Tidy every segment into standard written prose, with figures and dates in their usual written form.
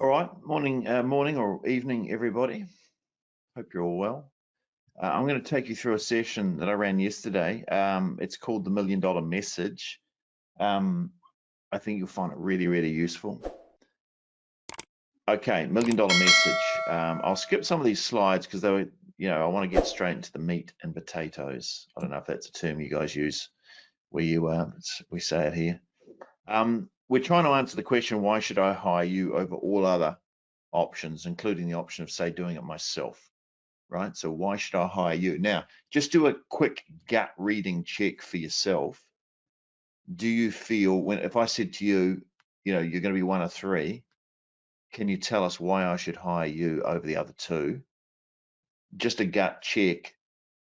All right, morning or evening, everybody. Hope you're all well. I'm going to take you through a session that I ran yesterday. It's called the $1 Million Message. I think you'll find it really, really useful. Okay, $1 Million Message. I'll skip some of these slides because they were, I want to get straight into the meat and potatoes. I don't know if that's a term you guys use where we say it here. We're trying to answer the question, why should I hire you over all other options, including the option of, say, doing it myself, right? So why should I hire you? Now, just do a quick gut reading check for yourself. Do you feel, if I said to you, you're going to be one of three, can you tell us why I should hire you over the other two? Just a gut check.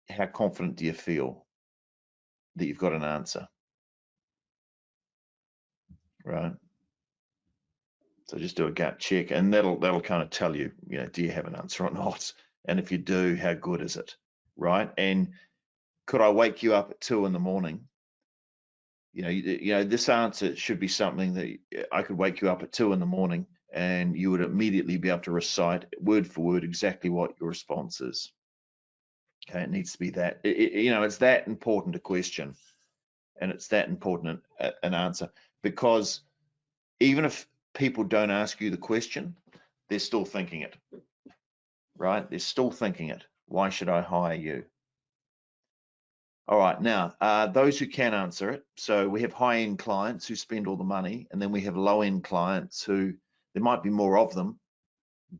How confident do you feel that you've got an answer, right? So just do a gut check, and that'll kind of tell you, do you have an answer or not? And if you do, how good is it, right? And could I wake you up at 2 in the morning? This answer should be something that I could wake you up at 2 in the morning, and you would immediately be able to recite word for word exactly what your response is. Okay, it needs to be that. It's that important a question, and it's that important an answer, because even if people don't ask you the question, they're still thinking it, right? They're still thinking it. Why should I hire you? All right, now, those who can answer it. So we have high-end clients who spend all the money, and then we have low-end clients who, there might be more of them,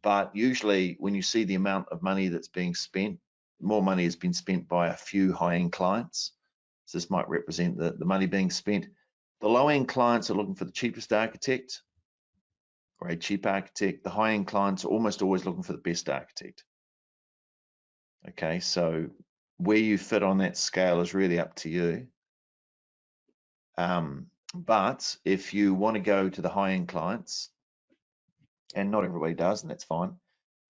but usually when you see the amount of money that's being spent, more money has been spent by a few high-end clients. So this might represent the money being spent. The low-end clients are looking for the cheapest architect, or a cheap architect. The high-end clients are almost always looking for the best architect. Okay, so where you fit on that scale is really up to you. But if you want to go to the high-end clients, and not everybody does, and that's fine,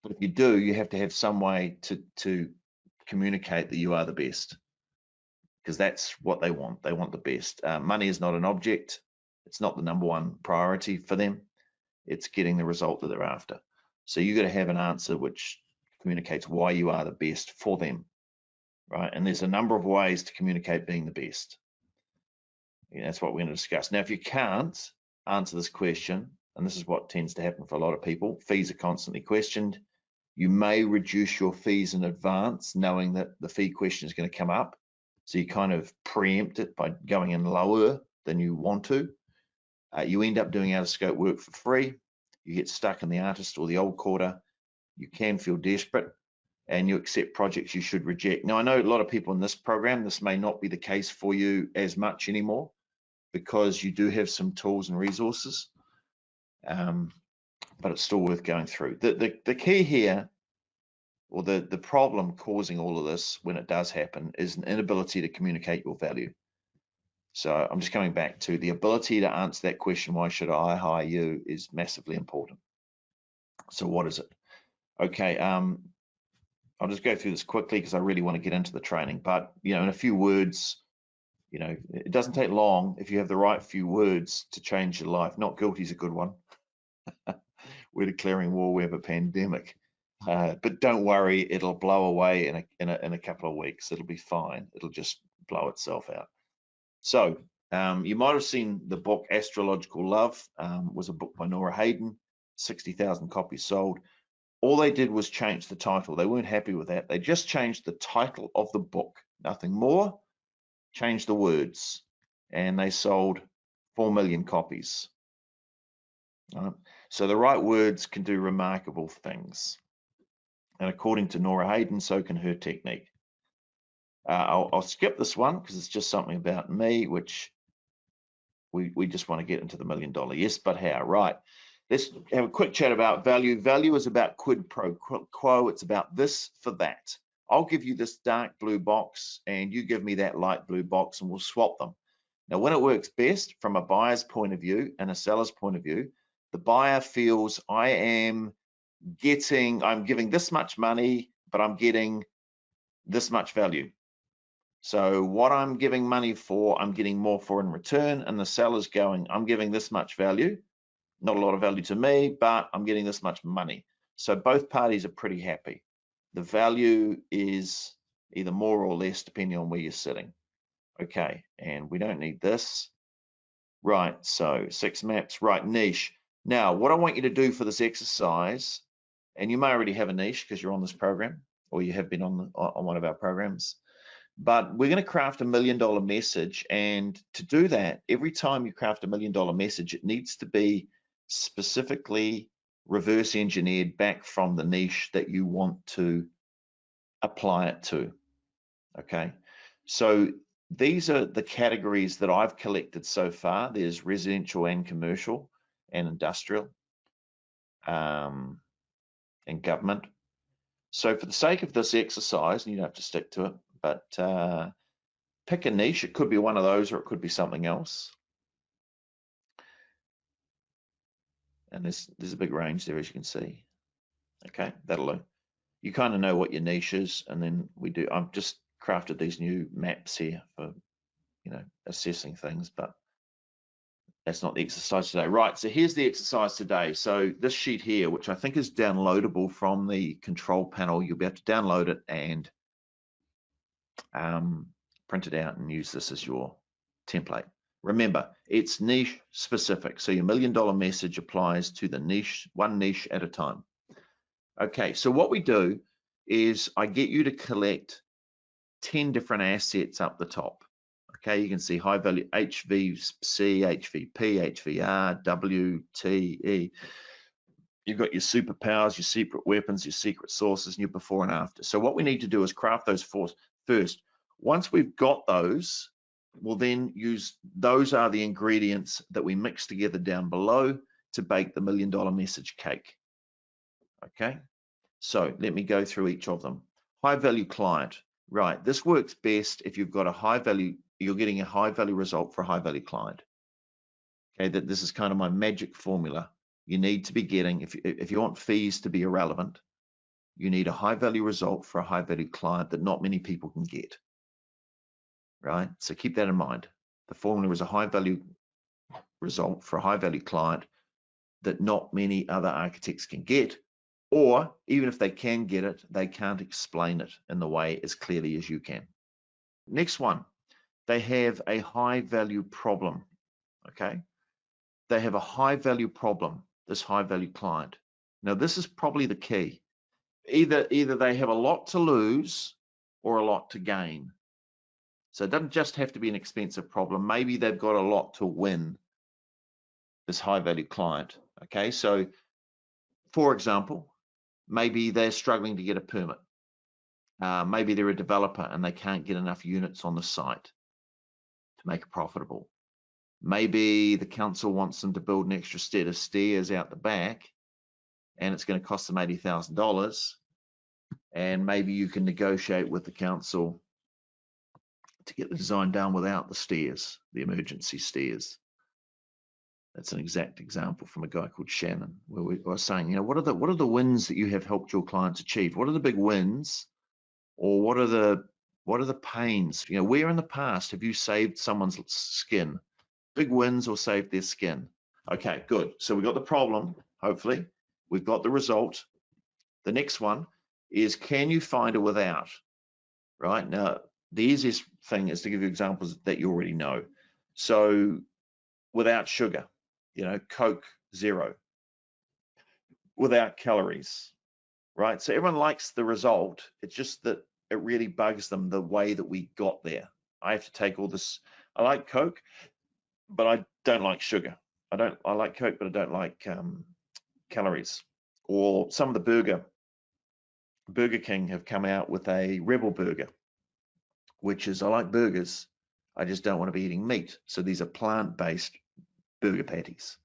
but if you do, you have to have some way to communicate that you are the best, because that's what they want. They want the best. Money is not an object. It's not the #1 priority for them. It's getting the result that they're after. So you got to have an answer which communicates why you are the best for them, right? And there's a number of ways to communicate being the best. That's what we're going to discuss. Now, if you can't answer this question, and this is what tends to happen for a lot of people, fees are constantly questioned. You may reduce your fees in advance, knowing that the fee question is going to come up. So you kind of preempt it by going in lower than you want to. You end up doing out-of-scope work for free. You get stuck in the artist or the old quarter. You can feel desperate, and you accept projects you should reject. Now, I know a lot of people in this program, this may not be the case for you as much anymore, because you do have some tools and resources, but it's still worth going through. The key here, or the problem causing all of this when it does happen, is an inability to communicate your value. So I'm just coming back to the ability to answer that question, why should I hire you, is massively important. So what is it? Okay, I'll just go through this quickly because I really want to get into the training, but in a few words, it doesn't take long if you have the right few words to change your life. Not guilty is a good one. We're declaring war, we have a pandemic. But don't worry, it'll blow away in a couple of weeks. It'll be fine. It'll just blow itself out. So you might have seen the book Astrological Love, was a book by Nora Hayden, 60,000 copies sold. All they did was change the title. They weren't happy with that. They just changed the title of the book, nothing more, changed the words, and they sold 4 million copies. So the right words can do remarkable things. And according to Nora Hayden, so can her technique. I'll skip this one because it's just something about me, which we just want to get into the $1 million. Yes, but how? Right. Let's have a quick chat about value. Value is about quid pro quo. It's about this for that. I'll give you this dark blue box and you give me that light blue box, and we'll swap them. Now, when it works best from a buyer's point of view and a seller's point of view, the buyer feels I'm giving this much money, but I'm getting this much value. So what I'm giving money for, I'm getting more for in return, and the seller's going, I'm giving this much value, Not a lot of value to me, but I'm getting this much money. So both parties are pretty happy. The value is either more or less depending on where you're sitting. Okay, and we don't need this. Right, so 6 maps, right, niche. Now, what I want you to do for this exercise, and you may already have a niche because you're on this program, or you have been on one of our programs, but we're going to craft $1 million message. And to do that, every time you craft $1 million message, it needs to be specifically reverse engineered back from the niche that you want to apply it to. Okay, so these are the categories that I've collected so far. There's residential and commercial and industrial and government. So for the sake of this exercise, and you don't have to stick to it, but pick a niche. It could be one of those or it could be something else. And there's a big range there, as you can see. Okay, that'll do. You kind of know what your niche is, and then I've just crafted these new maps here for, you know, assessing things, but that's not the exercise today. Right, so here's the exercise today. So this sheet here, which I think is downloadable from the control panel, you'll be able to download it and print it out and use this as your template. Remember, it's niche specific. So your $1 million message applies to the niche, one niche at a time. Okay, so what we do is I get you to collect 10 different assets up the top. Okay, you can see high value HVC, HVP, HVR, W, T, E. You've got your superpowers, your secret weapons, your secret sources, and your before and after. So what we need to do is craft those first. Once we've got those, we'll then use, those are the ingredients that we mix together down below to bake the $1 million message cake. Okay, so let me go through each of them. High value client, right? This works best if you've got a high value, you're getting a high value result for a high value client. Okay, that this is kind of my magic formula. You need to be getting, if you want fees to be irrelevant, you need a high value result for a high value client that not many people can get. Right? So keep that in mind. The formula is a high value result for a high value client that not many other architects can get, or even if they can get it, they can't explain it in the way as clearly as you can. Next one, they have a high value problem. Okay, they have a high value problem, this high value client. Now this is probably the key. Either they have a lot to lose or a lot to gain. So it doesn't just have to be an expensive problem. Maybe they've got a lot to win, this high value client. Okay, so for example, maybe they're struggling to get a permit. Maybe they're a developer and they can't get enough units on the site to make it profitable. Maybe the council wants them to build an extra set of stairs out the back and it's going to cost them $80,000. And maybe you can negotiate with the council to get the design done without the stairs, the emergency stairs. That's an exact example from a guy called Shannon, where we were saying, you know, what are the wins that you have helped your clients achieve? What are the big wins, or what are the pains? You know, where in the past have you saved someone's skin? Big wins or saved their skin? Okay, good. So we got the problem. Hopefully, we've got the result. The next one is, can you find a without? Right now, the easiest thing is to give you examples that you already know. So without sugar, you know, Coke zero, without calories, right? So everyone likes the result. It's just that it really bugs them the way that we got there. I have to take all this. I like Coke, but I don't like sugar. I like Coke, but I don't like calories. Or some of the Burger King have come out with a Rebel Burger, which is, I like burgers, I just don't want to be eating meat. So these are plant-based burger patties,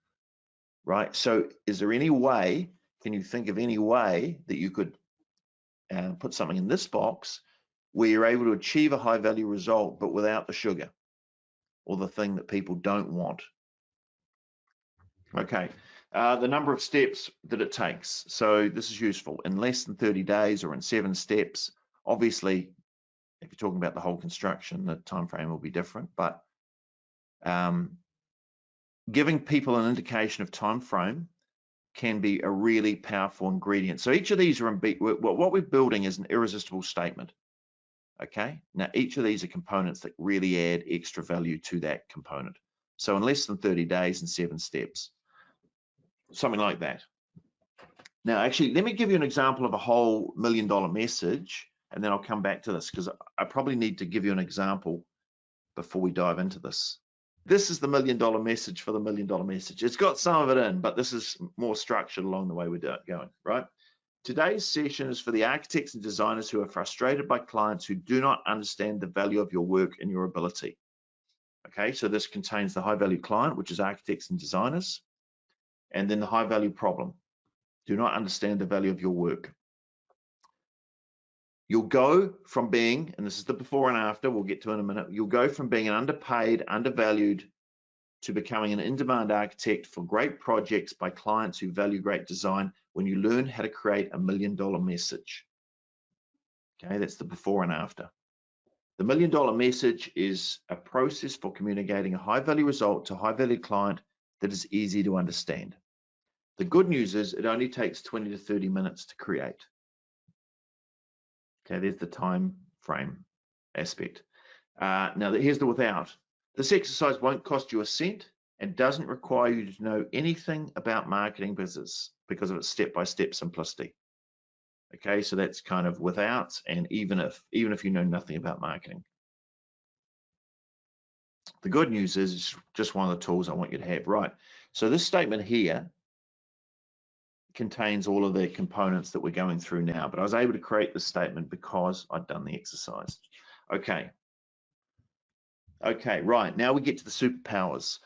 right? So is there any way, can you think of any way that you could put something in this box where you're able to achieve a high value result, but without the sugar or the thing that people don't want? Okay, the number of steps that it takes. So this is useful in less than 30 days or in 7 steps. Obviously, if you're talking about the whole construction, the time frame will be different, but giving people an indication of time frame can be a really powerful ingredient. So each of these are what we're building is an irresistible statement. Okay, now each of these are components that really add extra value to that component. So in less than 30 days and 7 steps, something like that. Now, actually, let me give you an example of a whole $1 million message, and then I'll come back to this because I probably need to give you an example before we dive into this. This is the $1 million message for the $1 million message. It's got some of it in, but this is more structured along the way we're going, right? Today's session is for the architects and designers who are frustrated by clients who do not understand the value of your work and your ability. Okay, so this contains the high value client, which is architects and designers, and then the high value problem. Do not understand the value of your work. You'll go from being, and this is the before and after, we'll get to in a minute, you'll go from being an underpaid, undervalued, to becoming an in-demand architect for great projects by clients who value great design when you learn how to create $1 million message. Okay, that's the before and after. The $1 million message is a process for communicating a high-value result to a high-value client that is easy to understand. The good news is it only takes 20 to 30 minutes to create. Okay, there's the time frame aspect. Now, here's the without. This exercise won't cost you a cent and doesn't require you to know anything about marketing business because of its step-by-step simplicity. Okay, so that's kind of without, and even if you know nothing about marketing. The good news is it's just one of the tools I want you to have, right? So this statement here contains all of the components that we're going through now, but I was able to create this statement because I'd done the exercise. Okay, right, now we get to the superpowers.